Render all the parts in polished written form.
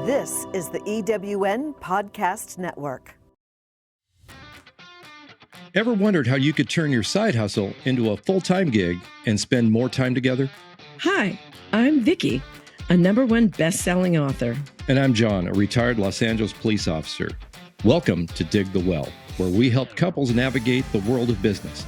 This is the EWN Podcast Network. Ever wondered how you could turn your side hustle into a full-time gig and spend more time together? Hi, I'm Vicki, a #1 best-selling author. And I'm John, a retired Los Angeles police officer. Welcome to Dig the Well, where we help couples navigate the world of business.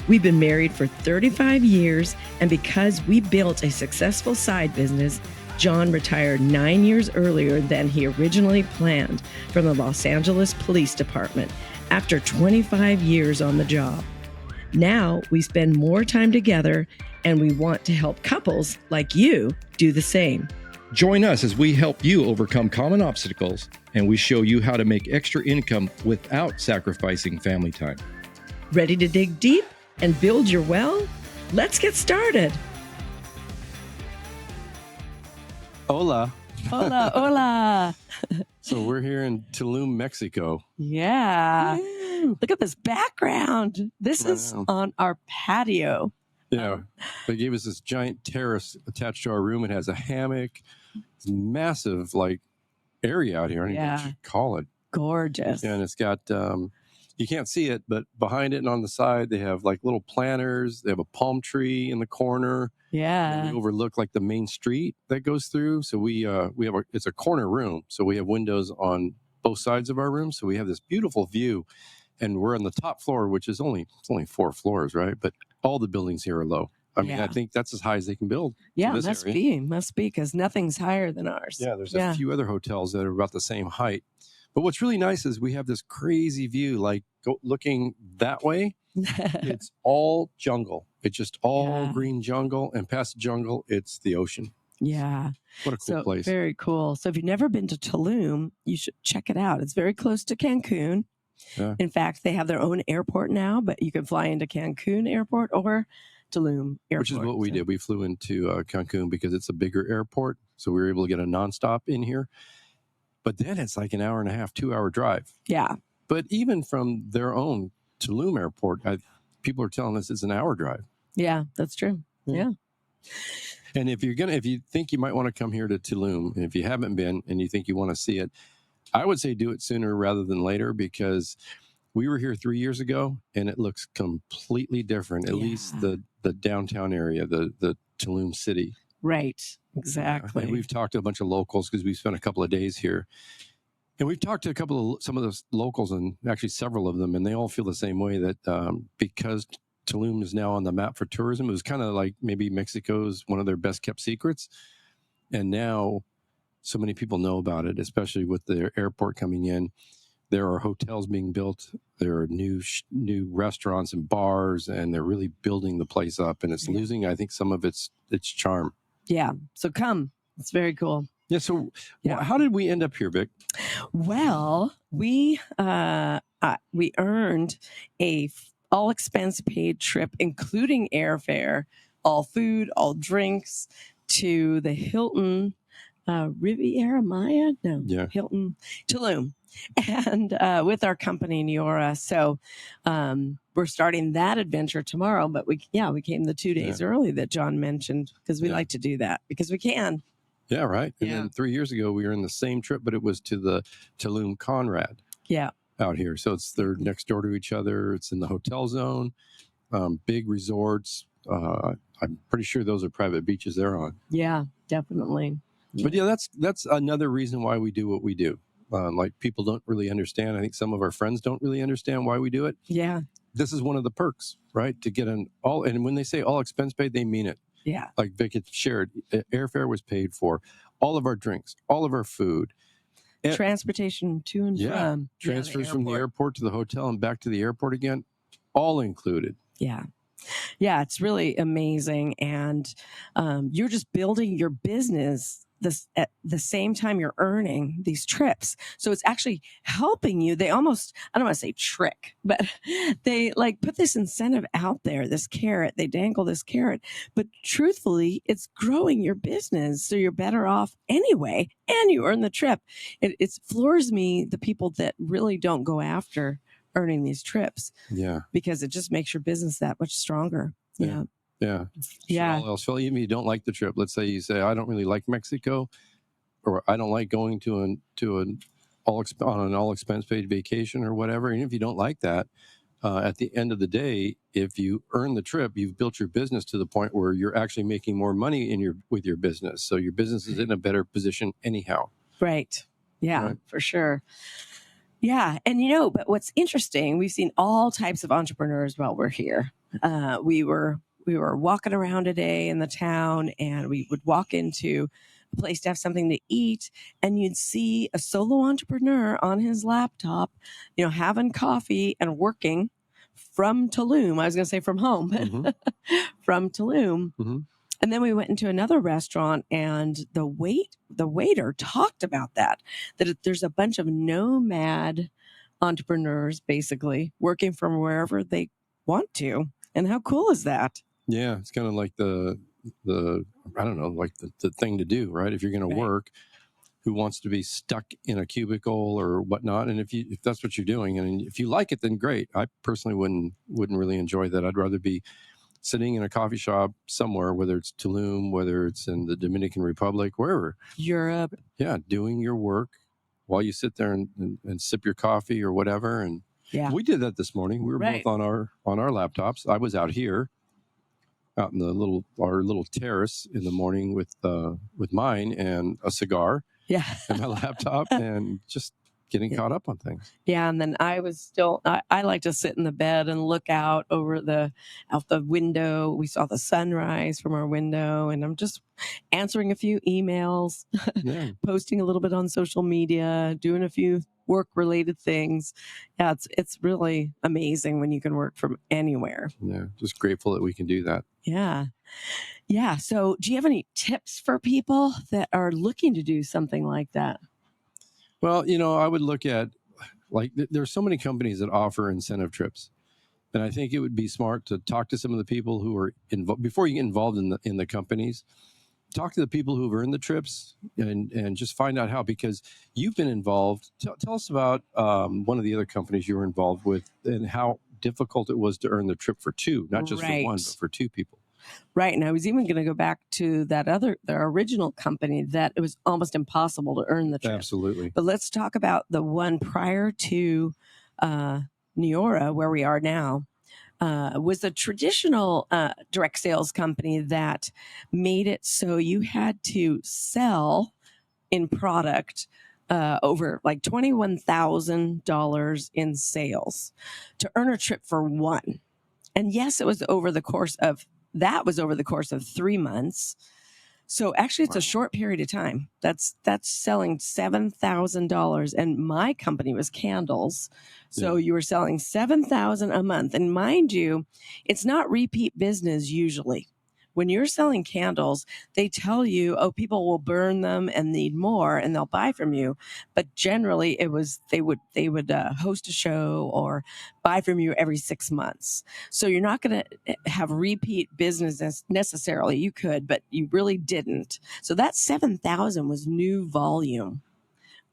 We've been married for 35 years, and because we built a successful side business, John retired 9 years earlier than he originally planned from the Los Angeles Police Department after 25 years on the job. Now we spend more time together, and we want to help couples like you do the same. Join us as we help you overcome common obstacles, and we show you how to make extra income without sacrificing family time. Ready to dig deep and build your well? Let's get started. Hola. Hola, hola. So we're here in Tulum, Mexico. Yeah. Woo. Look at this background. This is on our patio. Yeah. They gave us this giant terrace attached to our room. It has a hammock. It's massive, area out here. I don't know what you call it. Gorgeous. And it's got, you can't see it, but behind it and on the side, they have little planters. They have a palm tree in the corner. Yeah. And we overlook the main street that goes through. So it's a corner room. So we have windows on both sides of our room. So we have this beautiful view, and we're on the top floor, which is only 4 floors, right? But all the buildings here are low. I mean, I think that's as high as they can build. Yeah, must be, because nothing's higher than ours. Yeah, there's a few other hotels that are about the same height. But what's really nice is we have this crazy view, looking that way. It's all jungle. It's just all green jungle. And past the jungle, it's the ocean. Yeah. What a cool place. Very cool. So if you've never been to Tulum, you should check it out. It's very close to Cancun. Yeah. In fact, they have their own airport now, but you can fly into Cancun Airport or Tulum Airport. Which is what we did. We flew into Cancun because it's a bigger airport. So we were able to get a nonstop in here. But then it's an hour and a half, 2-hour drive. Yeah. But even from their own Tulum airport, people are telling us it's an hour drive. Yeah, that's true. Yeah. And if you think you might want to come here to Tulum, and if you haven't been and you think you want to see it, I would say do it sooner rather than later, because we were here 3 years ago and it looks completely different. At least the downtown area, the Tulum city. Right. Exactly. And we've talked to a bunch of locals because we spent a couple of days here. And we've talked to some of those locals, and actually several of them, and they all feel the same way, that because Tulum is now on the map for tourism, it was kind of like maybe Mexico's one of their best kept secrets. And now so many people know about it, especially with the airport coming in. There are hotels being built. There are new restaurants and bars, and they're really building the place up. And it's losing, I think, some of its charm. Yeah. So come. It's very cool. Yeah. So how did we end up here, Vic? Well, we earned a all expense paid trip, including airfare, all food, all drinks, to the Hilton Riviera Maya? No. Yeah. Hilton Tulum. And with our company, Neora. So we're starting that adventure tomorrow. But we came the 2 days early that John mentioned, because we like to do that because we can. Yeah, right. And then 3 years ago, we were in the same trip, but it was to the Tulum Conrad. Yeah. Out here. So they're next door to each other. It's in the hotel zone, big resorts. I'm pretty sure those are private beaches they're on. Yeah, definitely. But that's another reason why we do what we do. People don't really understand. I think some of our friends don't really understand why we do it. Yeah. This is one of the perks, right? To get and when they say all expense paid, they mean it. Yeah. Like Vic had shared, airfare was paid for, all of our drinks, all of our food. Transportation to and from. Transfers from the airport to the hotel and back to the airport again, all included. Yeah. Yeah, it's really amazing. And you're just building your business at the same time you're earning these trips. So it's actually helping you. They almost, I don't want to say trick, but they put this incentive out there, this carrot, they dangle this carrot, but truthfully, it's growing your business. So you're better off anyway, and you earn the trip. It floors me, the people that really don't go after earning these trips. Yeah. Because it just makes your business that much stronger. Yeah. Yeah. All else, even if you don't like the trip, let's say you say, I don't really like Mexico, or I don't like going to an on an all expense paid vacation or whatever. And if you don't like that, at the end of the day, if you earn the trip, you've built your business to the point where you're actually making more money with your business. So your business is in a better position anyhow. Right. Yeah, Right. for sure. Yeah. And, but what's interesting, we've seen all types of entrepreneurs while we're here. We were walking around today in the town, and we would walk into a place to have something to eat, and you'd see a solo entrepreneur on his laptop, having coffee and working from Tulum. I was going to say from home, but from Tulum. Mm-hmm. And then we went into another restaurant, and the waiter talked about that there's a bunch of nomad entrepreneurs basically working from wherever they want to. And how cool is that? Yeah, it's kind of like the I don't know, like the thing to do, right? If you're going to work, who wants to be stuck in a cubicle or whatnot? And if that's what you're doing, and if you like it, then great. I personally wouldn't really enjoy that. I'd rather be sitting in a coffee shop somewhere, whether it's Tulum, whether it's in the Dominican Republic, wherever. Europe. Yeah, doing your work while you sit there and sip your coffee or whatever. And we did that this morning. We were both on our laptops. I was out here, out in our little terrace in the morning with mine and a cigar. Yeah. And my laptop, and just getting caught up on things. Yeah. And then I was still, I like to sit in the bed and look out the window. We saw the sunrise from our window, and I'm just answering a few emails, posting a little bit on social media, doing a few work related things. Yeah. It's really amazing when you can work from anywhere. Yeah. Just grateful that we can do that. Yeah. Yeah. So do you have any tips for people that are looking to do something like that? Well, I would look at, like, there's so many companies that offer incentive trips. And I think it would be smart to talk to some of the people who are involved before you get involved in the companies. Talk to the people who've earned the trips and just find out how, because you've been involved. Tell us about one of the other companies you were involved with and how difficult it was to earn the trip for two, not just for one, but for two people. Right. And I was even going to go back to their original company that it was almost impossible to earn the trip. Absolutely. But let's talk about the one prior to Neora, where we are now. Was a traditional direct sales company that made it so you had to sell in product over like $21,000 in sales to earn a trip for one. And yes, it was over the course of 3 months. So actually it's a short period of time. That's selling $7,000. And my company was candles. So you were selling $7,000 a month. And mind you, it's not repeat business usually. When you're selling candles, they tell you, people will burn them and need more, and they'll buy from you. But generally, it was they would host a show or buy from you every 6 months. So you're not going to have repeat business necessarily. You could, but you really didn't. So that 7,000 was new volume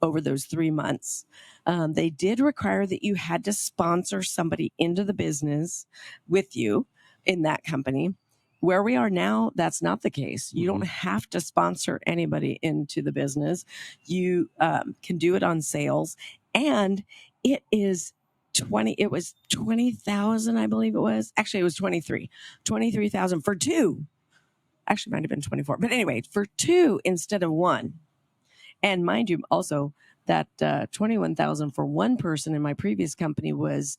over those 3 months. They did require that you had to sponsor somebody into the business with you in that company. Where we are now, that's not the case. You don't have to sponsor anybody into the business. You can do it on sales. And it was 20,000, I believe it was. Actually, it was 23,000 for two. Actually, might have been 24. But anyway, for two instead of one. And mind you, also, that 21,000 for one person in my previous company was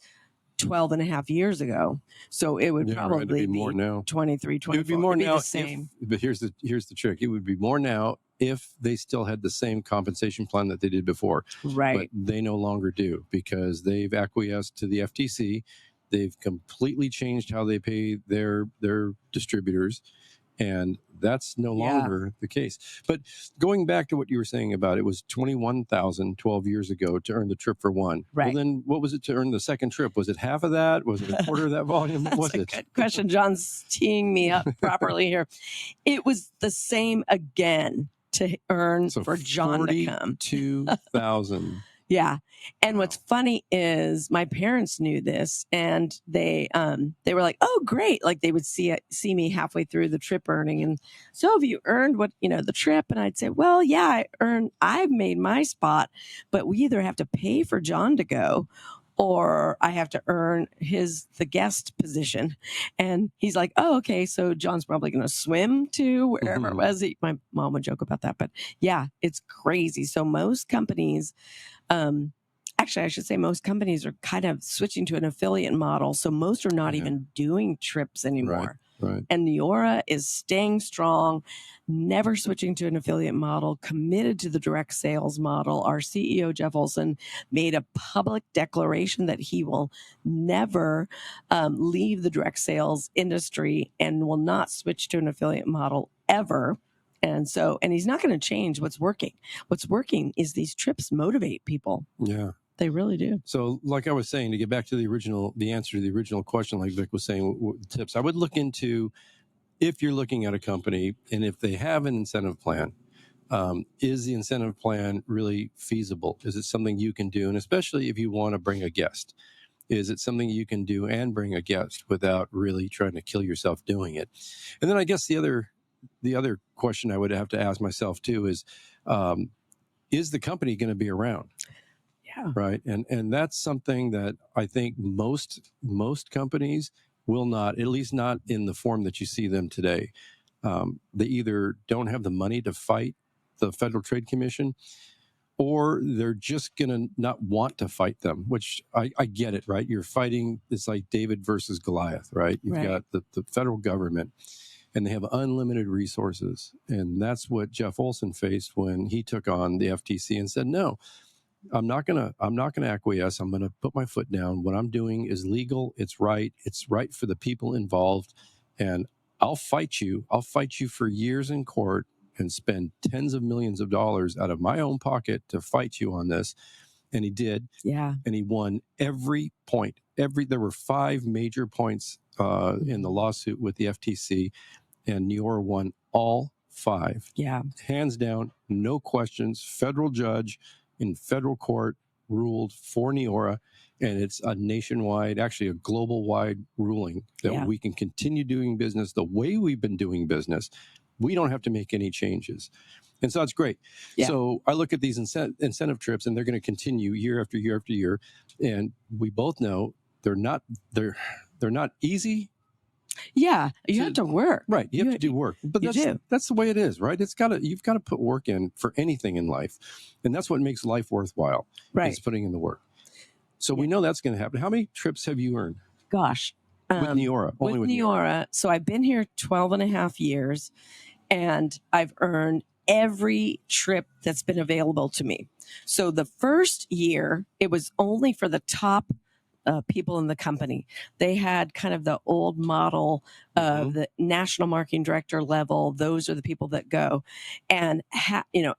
12 and a half years ago. So it would probably be more now. 23, 24. It would be more now. The same. But here's the trick. It would be more now if they still had the same compensation plan that they did before. Right. But they no longer do, because they've acquiesced to the FTC. They've completely changed how they pay their distributors. And that's no longer the case. But going back to what you were saying about it was 21,000 12 years ago to earn the trip for one. Right. Well, then what was it to earn the second trip? Was it half of that? Was it a quarter of that volume? What was it? Good question. John's teeing me up properly here. It was the same again to earn for John to come. 42,000. Yeah. And what's funny is my parents knew this, and they were like, "Oh, great." Like they would see me halfway through the trip earning, and so have you earned the trip? And I'd say, "Well, yeah, I've made my spot, but we either have to pay for John to go or I have to earn the guest position." And he's like, "Oh, okay, so John's probably going to swim to wherever it was." My mom would joke about that, but yeah, it's crazy. So most companies, actually, I should say most companies are kind of switching to an affiliate model. So most are not even doing trips anymore. Right. And Neora is staying strong, never switching to an affiliate model, committed to the direct sales model. Our CEO, Jeff Olson, made a public declaration that he will never leave the direct sales industry and will not switch to an affiliate model ever. And he's not going to change what's working. What's working is these trips motivate people. Yeah. They really do. So like I was saying, to get back to the answer to the original question, like Vic was saying, tips, I would look into, if you're looking at a company and if they have an incentive plan, is the incentive plan really feasible? Is it something you can do? And especially if you want to bring a guest, is it something you can do and bring a guest without really trying to kill yourself doing it? And then I guess the other question I would have to ask myself too is the company going to be around? Yeah. Right. And that's something that I think most companies will not, at least not in the form that you see them today. They either don't have the money to fight the Federal Trade Commission, or they're just going to not want to fight them, which I get it, right? You're fighting, it's like David versus Goliath, right? You've got the federal government, and they have unlimited resources. And that's what Jeff Olson faced when he took on the FTC and said, no, I'm not gonna acquiesce. I'm gonna put my foot down. What I'm doing is legal. It's right for the people involved, and I'll fight you for years in court and spend tens of millions of dollars out of my own pocket to fight you on this. And he did. Yeah. And he won every point. There were 5 major points in the lawsuit with the FTC, and Neora won all 5. Yeah. Hands down, no questions. Federal judge in federal court ruled for Neora, and it's a nationwide, actually a global-wide ruling that we can continue doing business the way we've been doing business. We don't have to make any changes. And so that's great. Yeah. So I look at these incentive trips, and they're going to continue year after year after year. And we both know they're not easy. Yeah, you have to work. Right, you have to do work. But that's the way it is, right? You've got to put work in for anything in life. And that's what makes life worthwhile, is putting in the work. So we know that's going to happen. How many trips have you earned? Gosh. With Neora. Only with Neora. So I've been here 12 and a half years, and I've earned every trip that's been available to me. So the first year, it was only for the top people in the company. They had kind of the old model of the national marketing director level. Those are the people that go. And,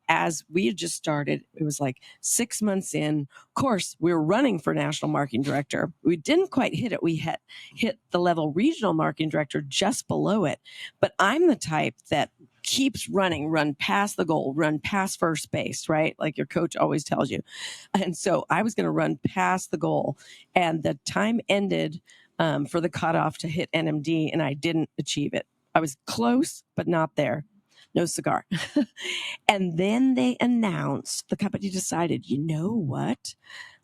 as we had just started, it was like 6 months in. Of course, we were running for national marketing director. We didn't quite hit it. We hit the level regional marketing director just below it. But I'm the type that keeps run past the goal, run past first base, right? Like your coach always tells you. And so I was going to run past the goal, and the time ended for the cutoff to hit NMD, and I didn't achieve it. I was close, but not there. No cigar. And then they announced, the company decided, you know what?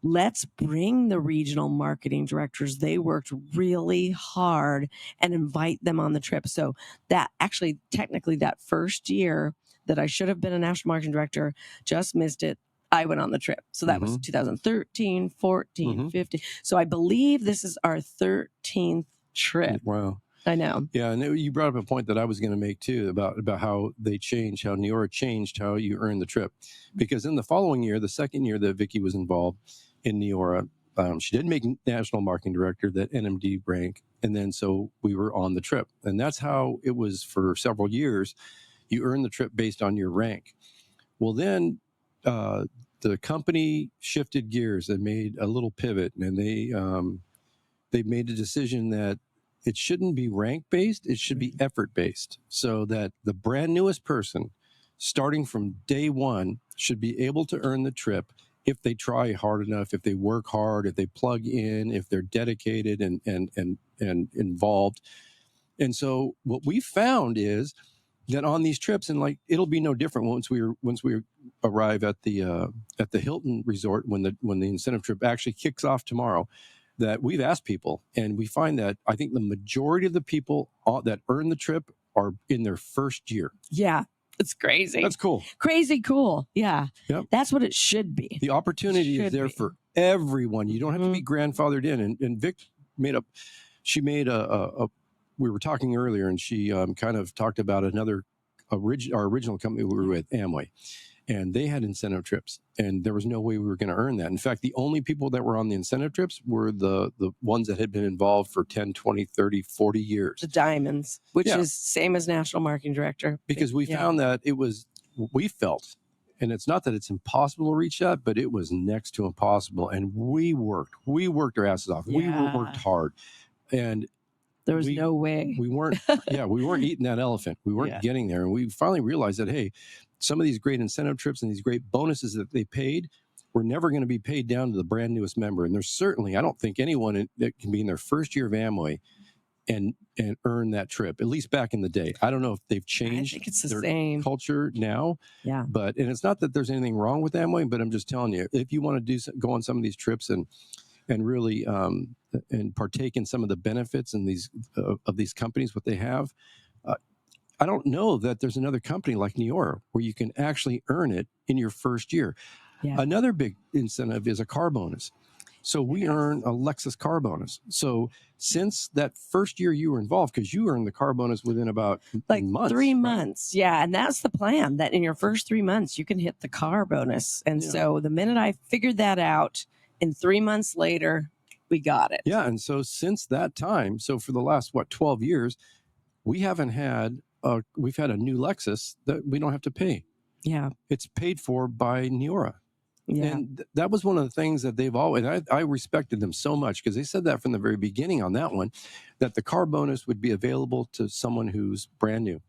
Let's bring the regional marketing directors. They worked really hard, and invite them on the trip. So that actually, technically, that first year that I should have been a national marketing director, just missed it. I went on the trip. So that was 2013, 14, 15. So I believe this is our 13th trip. Wow. I know. Yeah, and you brought up a point that I was going to make too about how they changed, how Neora changed how you earn the trip. Because in the following year, the second year that Vicki was involved in Neora, she did make national marketing director, that NMD rank, and then so we were on the trip. And that's how it was for several years. You earned the trip based on your rank. Well, then the company shifted gears and made a little pivot, and they made a decision that it shouldn't be rank-based, it should be effort-based, so that the brand newest person, starting from day one, should be able to earn the trip if they try hard enough, if they work hard, if they plug in, if they're dedicated and involved. And so what we found is that on these trips, and like it'll be no different once we arrive at the Hilton Resort when the incentive trip actually kicks off tomorrow, that we've asked people, and we find that I think the majority of the people that earn the trip are in their first year. Yeah. It's crazy. That's cool. Crazy cool. Yeah. Yep. That's what it should be. The opportunity is there for everyone. You don't have to be grandfathered in. And Vic made we were talking earlier, and she kind of talked about our original company we were with, Amway. And they had incentive trips, and there was no way we were going to earn that. In fact, the only people that were on the incentive trips were the ones that had been involved for 10, 20, 30, 40 years. The diamonds, which is same as national marketing director. Because we found that we felt, and it's not that it's impossible to reach that, but it was next to impossible. And we worked our asses off. We worked hard. And there was no way. We weren't eating that elephant. We weren't getting there. And we finally realized that, hey, some of these great incentive trips and these great bonuses that they paid were never going to be paid down to the brand newest member. And there's certainly, I don't think anyone that can be in their first year of Amway and earn that trip, at least back in the day. I don't know if they've changed I think it's the their same culture now. Yeah. And it's not that there's anything wrong with Amway, but I'm just telling you, if you want to go on some of these trips and really and partake in some of the benefits and of these companies, what they have, I don't know that there's another company like Neora where you can actually earn it in your first year. Yeah. Another big incentive is a car bonus. So we earn a Lexus car bonus. So since that first year you were involved, because you earned the car bonus within about months. 3 months. Yeah. And that's the plan, that in your first 3 months, you can hit the car bonus. And so the minute I figured that out, in 3 months later, we got it. Yeah. And so since that time, so for the last, 12 years, we've had a new Lexus that we don't have to pay. Yeah. It's paid for by Neora. Yeah. And that was one of the things that they've always, I respected them so much because they said that from the very beginning on that one, that the car bonus would be available to someone who's brand new.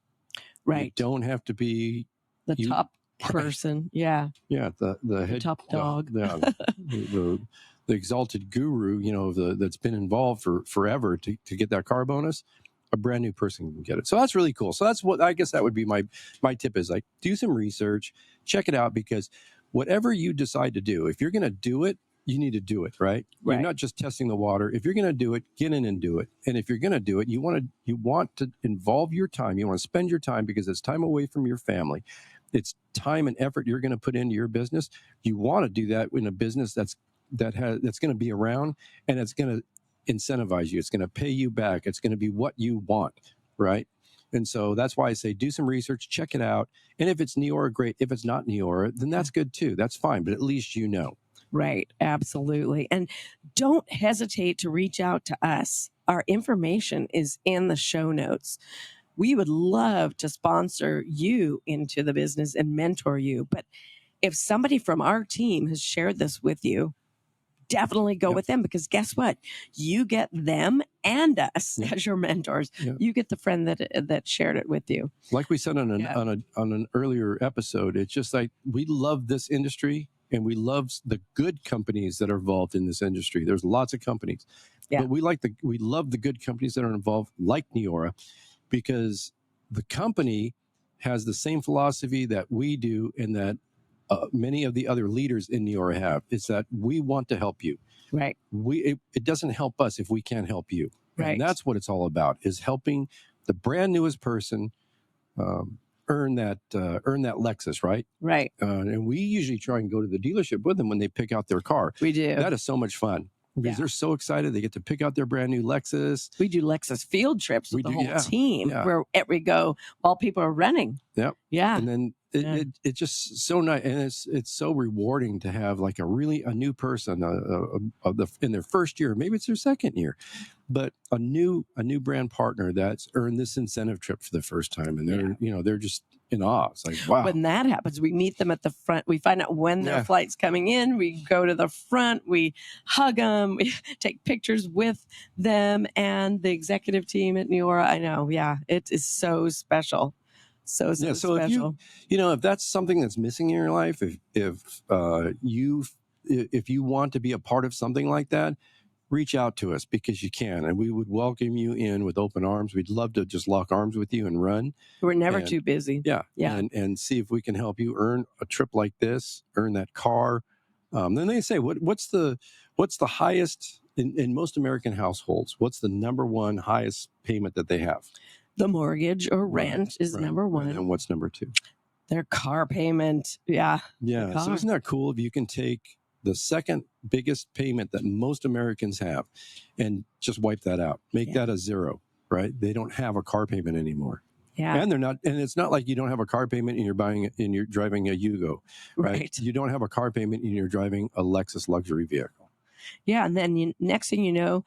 Right. You don't have to be the top person. Yeah. Yeah. The head top dog. The exalted guru, that's been involved for forever to get that car bonus. A brand new person can get it. So that's really cool. So that's what I guess that would be my tip is like, do some research, check it out, because whatever you decide to do, if you're going to do it, you need to do it, right? You're not just testing the water. If you're going to do it, get in and do it. And if you're going to do it, you want to involve your time. You want to spend your time because it's time away from your family. It's time and effort you're going to put into your business. You want to do that in a business that's going to be around, and it's going to incentivize you. It's going to pay you back. It's going to be what you want, right? And so that's why I say do some research, check it out. And if it's Neora, great. If it's not Neora, then that's good too. That's fine. But at least you know. Right. Absolutely. And don't hesitate to reach out to us. Our information is in the show notes. We would love to sponsor you into the business and mentor you. But if somebody from our team has shared this with you, definitely go with them, because guess what? You get them and us as your mentors. You get the friend that shared it with you. Like we said on an earlier episode, it's just like we love this industry and we love the good companies that are involved in this industry. There's lots of companies, but we love the good companies that are involved, like Neora, because the company has the same philosophy that we do, and that many of the other leaders in Neora have, is that we want to help you. Right. It doesn't help us if we can't help you. Right. And that's what it's all about, is helping the brand newest person earn that Lexus, right? Right. And we usually try and go to the dealership with them when they pick out their car. We do. That is so much fun. Because they're so excited. They get to pick out their brand new Lexus. We do Lexus field trips with the whole team where we go while people are running. Yep. Yeah. And then it's just so nice. And it's so rewarding to have like a new person in their first year. Maybe it's their second year. But a new brand partner that's earned this incentive trip for the first time. And they're just in awe. It's like, wow. When that happens, we meet them at the front. We find out when their flight's coming in. We go to the front. We hug them. We take pictures with them and the executive team at Neora. I know. Yeah. It is so special. So special. If if that's something that's missing in your life, if you if you want to be a part of something like that, reach out to us because you can, and we would welcome you in with open arms. We'd love to just lock arms with you and run. We're never And- too busy. Yeah. Yeah. And see if we can help you earn a trip like this, earn that car. Then they say, what's the highest in most American households? What's the number one highest payment that they have? The mortgage or rent is number one. And what's number two? Their car payment. Yeah. Yeah. So car. isn't that cool if you can take the second biggest payment that most Americans have and just wipe that out, make that a zero, right? They don't have a car payment anymore. Yeah. And it's not like you don't have a car payment and you're driving a Yugo, right? You don't have a car payment and you're driving a Lexus luxury vehicle. Yeah. And then next thing you know,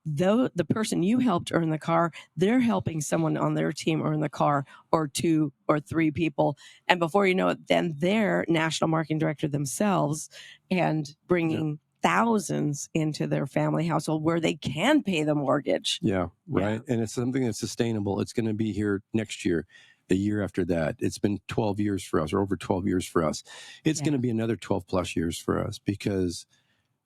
though the person you helped earn the car, they're helping someone on their team earn the car, or 2 or 3 people. And before you know it, then they're national marketing director themselves and bringing thousands into their family household where they can pay the mortgage. Yeah, right. And it's something that's sustainable. It's going to be here next year, the year after that. It's been 12 years for us, or over 12 years for us. It's going to be another 12 plus years for us because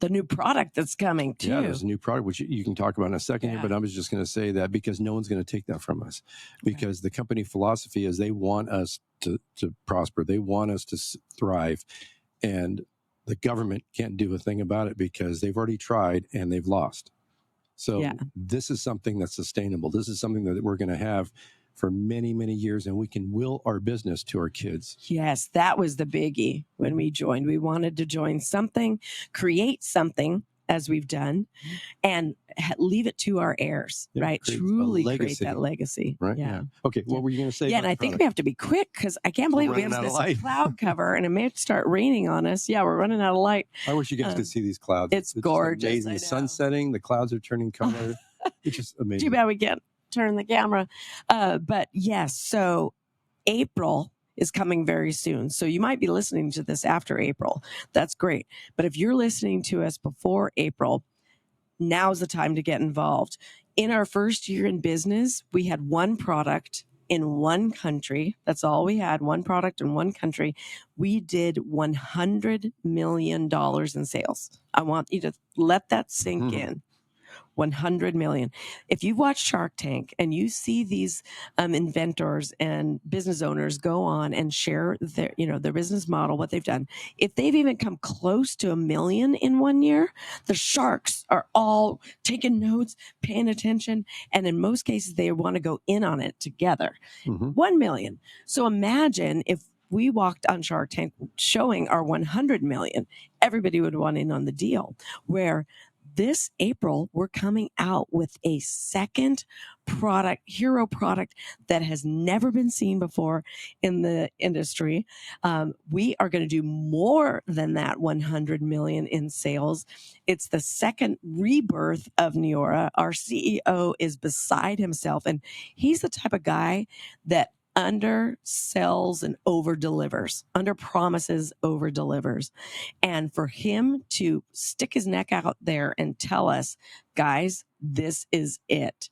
the new product that's coming too. Yeah, there's a new product, which you can talk about in a second here, but I was just going to say that because no one's going to take that from us, because the company philosophy is they want us to prosper. They want us to thrive, and the government can't do a thing about it because they've already tried and they've lost. So this is something that's sustainable. This is something that we're going to have for many, many years, and we can will our business to our kids. Yes, that was the biggie when we joined. We wanted to join something, create something, as we've done, and leave it to our heirs, right? Truly create that legacy. Right? Yeah. Okay, what were you going to say? Yeah, and I think we have to be quick because I can't believe we have this cloud cover and it may start raining on us. Yeah, we're running out of light. I wish you guys could see these clouds. It's gorgeous. Amazing. The sun's setting, the clouds are turning color. It's just amazing. Too bad we can't turn the camera. But yes, so April is coming very soon. So you might be listening to this after April. That's great. But if you're listening to us before April, now's the time to get involved. In our first year in business, we had one product in one country. That's all we had, one product in one country. We did $100 million in sales. I want you to let that sink in. 100 million. If you watch Shark Tank and you see these inventors and business owners go on and share their business model, what they've done, if they've even come close to $1 million in 1 year, the sharks are all taking notes, paying attention, and in most cases they want to go in on it together. 1 million. So imagine if we walked on Shark Tank showing our 100 million, everybody would want in on the deal. Where this April, we're coming out with a second product, hero product that has never been seen before in the industry. We are going to do more than that 100 million in sales. It's the second rebirth of Neora. Our CEO is beside himself, and he's the type of guy that undersells and over delivers, under promises, over delivers. And for him to stick his neck out there and tell us, guys, this is it.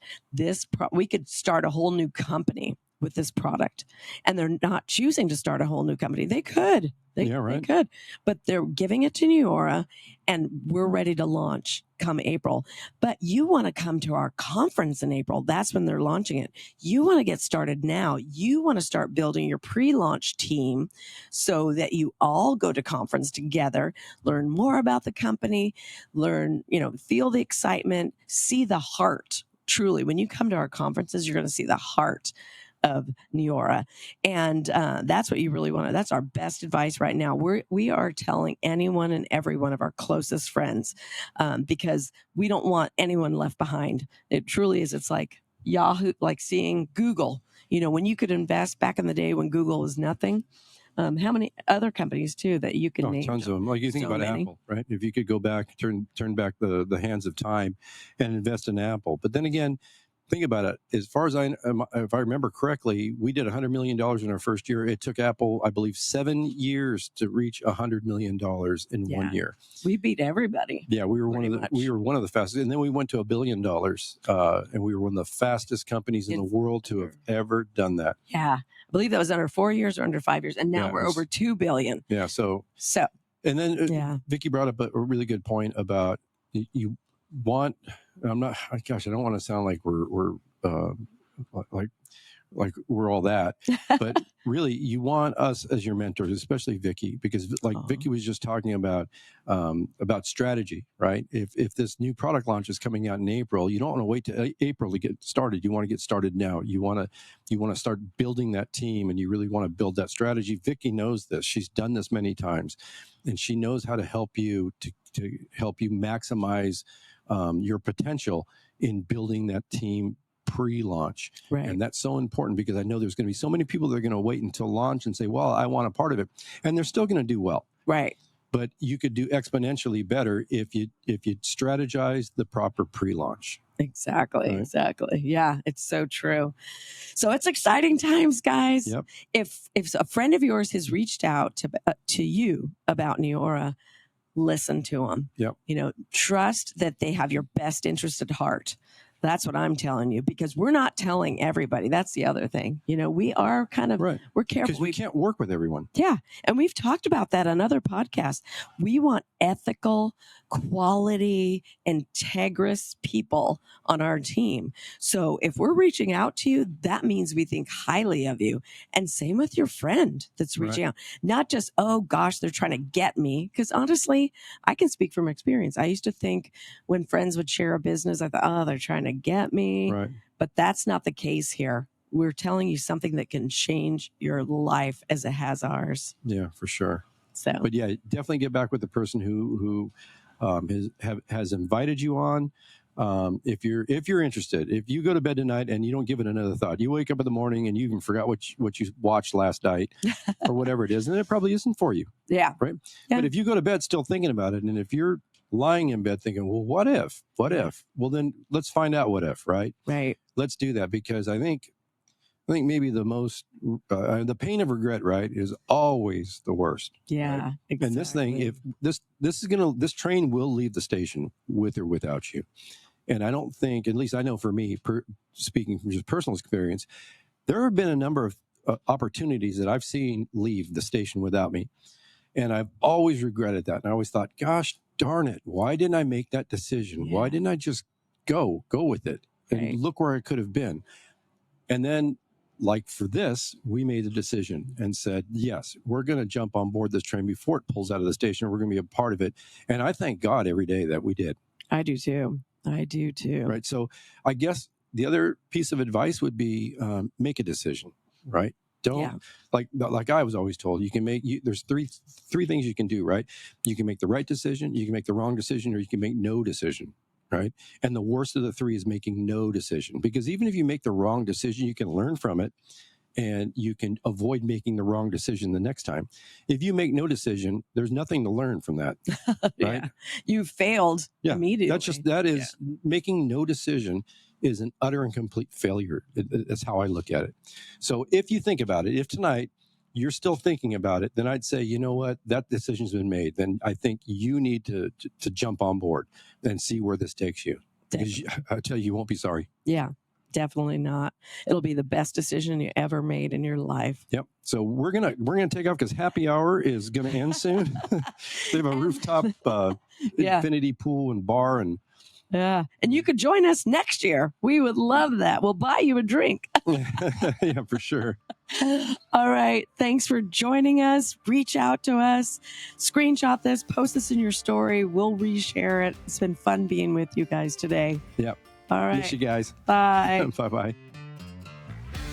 We could start a whole new company with this product. And they're not choosing to start a whole new company. They could. They could. But they're giving it to Neora, and we're ready to launch come April. But you want to come to our conference in April. That's when they're launching it. You want to get started now. You want to start building your pre-launch team so that you all go to conference together, learn more about the company, feel the excitement, see the heart. Truly, when you come to our conferences, you're going to see the heart of Neora. And that's what you really want to, that's our best advice right now. We are telling anyone and every one of our closest friends because we don't want anyone left behind. It truly is. It's like Yahoo, like seeing Google, when you could invest back in the day when Google was nothing. How many other companies too that you can name? Tons of them. Like you think about Apple, right? If you could go back, turn back the hands of time and invest in Apple. But then again, think about it. As far as if I remember correctly, we did $100 million in our first year. It took Apple, I believe, 7 years to reach $100 million in 1 year. We beat everybody. Yeah, we were one of the fastest, and then we went to $1 billion, and we were one of the fastest companies in the world to have ever done that. Yeah, I believe that was under 4 years or under 5 years, and now we're over $2 billion. Yeah, so And then Yeah. Vicky brought up a really good point about you want. I'm not. Gosh, I don't want to sound like we're like we're all that, but really you want us as your mentors, especially Vicky, because Vicky was just talking about strategy, right? If this new product launch is coming out in April, you don't want to wait to April to get started. You want to get started now. You want to start building that team, and you really want to build that strategy. Vicky knows this. She's done this many times, and she knows how to help you to help you maximize your potential in building that team pre-launch. Right. And that's so important, because I know there's going to be so many people that are going to wait until launch and say, well, I want a part of it. And they're still going to do well. Right. But you could do exponentially better if you strategize the proper pre-launch. Exactly. Right. Exactly. Yeah, it's so true. So it's exciting times, guys. Yep. If a friend of yours has reached out to you about Neora, listen to them. Yep. Trust that they have your best interest at heart. That's what I'm telling you, because we're not telling everybody. That's the other thing. We are kind of, right. We're careful. Because we can't work with everyone. Yeah. And we've talked about that on other podcasts. We want ethical, quality, integrous people on our team. So if we're reaching out to you, that means we think highly of you. And same with your friend that's reaching out. Not just, oh gosh, they're trying to get me. Because honestly, I can speak from experience. I used to think when friends would share a business, I thought, oh, they're trying to get me. Right. But that's not the case here. We're telling you something that can change your life as it has ours. Yeah, for sure. So, but yeah, definitely get back with the person who has invited you on. If you're interested, if you go to bed tonight and you don't give it another thought, you wake up in the morning and you even forgot what you watched last night or whatever it is, and it probably isn't for you. Yeah. Right. Yeah. But if you go to bed still thinking about it, and if you're lying in bed thinking, well, what if? Well, then let's find out what if, right? Right. Let's do that, because I think maybe the most, the pain of regret, right, is always the worst. Yeah. Right? Exactly. And this thing, if this train will leave the station with or without you. And I don't think, at least I know for me, speaking from just personal experience, there have been a number of opportunities that I've seen leave the station without me. And I've always regretted that. And I always thought, gosh, darn it, why didn't I make that decision? Yeah. Why didn't I just go with it and Right. look where I could have been? And then, like for this, we made a decision and said, yes, we're going to jump on board this train before it pulls out of the station. We're going to be a part of it. And I thank God every day that we did. I do too. Right. So I guess the other piece of advice would be make a decision, right? Don't like I was always told, you can there's three things you can do, right? You can make the right decision, you can make the wrong decision, or you can make no decision, right? And the worst of the three is making no decision, because even if you make the wrong decision, you can learn from it and you can avoid making the wrong decision the next time. If you make no decision, there's nothing to learn from that, right? Yeah. You failed immediately. That is making no decision is an utter and complete failure. That's how I look at it. So if you think about it, if tonight you're still thinking about it, then I'd say, you know what, that decision's been made. Then I think you need to jump on board and see where this takes you. Because I tell you, you won't be sorry. Yeah. Definitely not. It'll be the best decision you ever made in your life. Yep. So we're gonna take off because happy hour is gonna end soon. They have a rooftop infinity pool and bar, and and you could join us next year. We would love that. We'll buy you a drink. Yeah, for sure. All right. Thanks for joining us. Reach out to us. Screenshot this. Post this in your story. We'll reshare it. It's been fun being with you guys today. Yep. All right. Miss you guys. Bye. Bye-bye.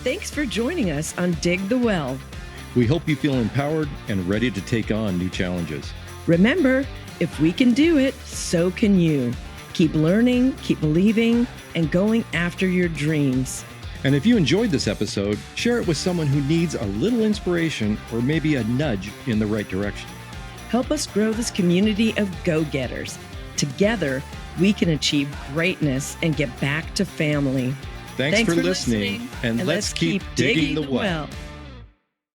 Thanks for joining us on Dig the Well. We hope you feel empowered and ready to take on new challenges. Remember, if we can do it, so can you. Keep learning, keep believing, and going after your dreams. And if you enjoyed this episode, share it with someone who needs a little inspiration or maybe a nudge in the right direction. Help us grow this community of go-getters. Together, we can achieve greatness and get back to family. Thanks for listening, and let's keep digging the well.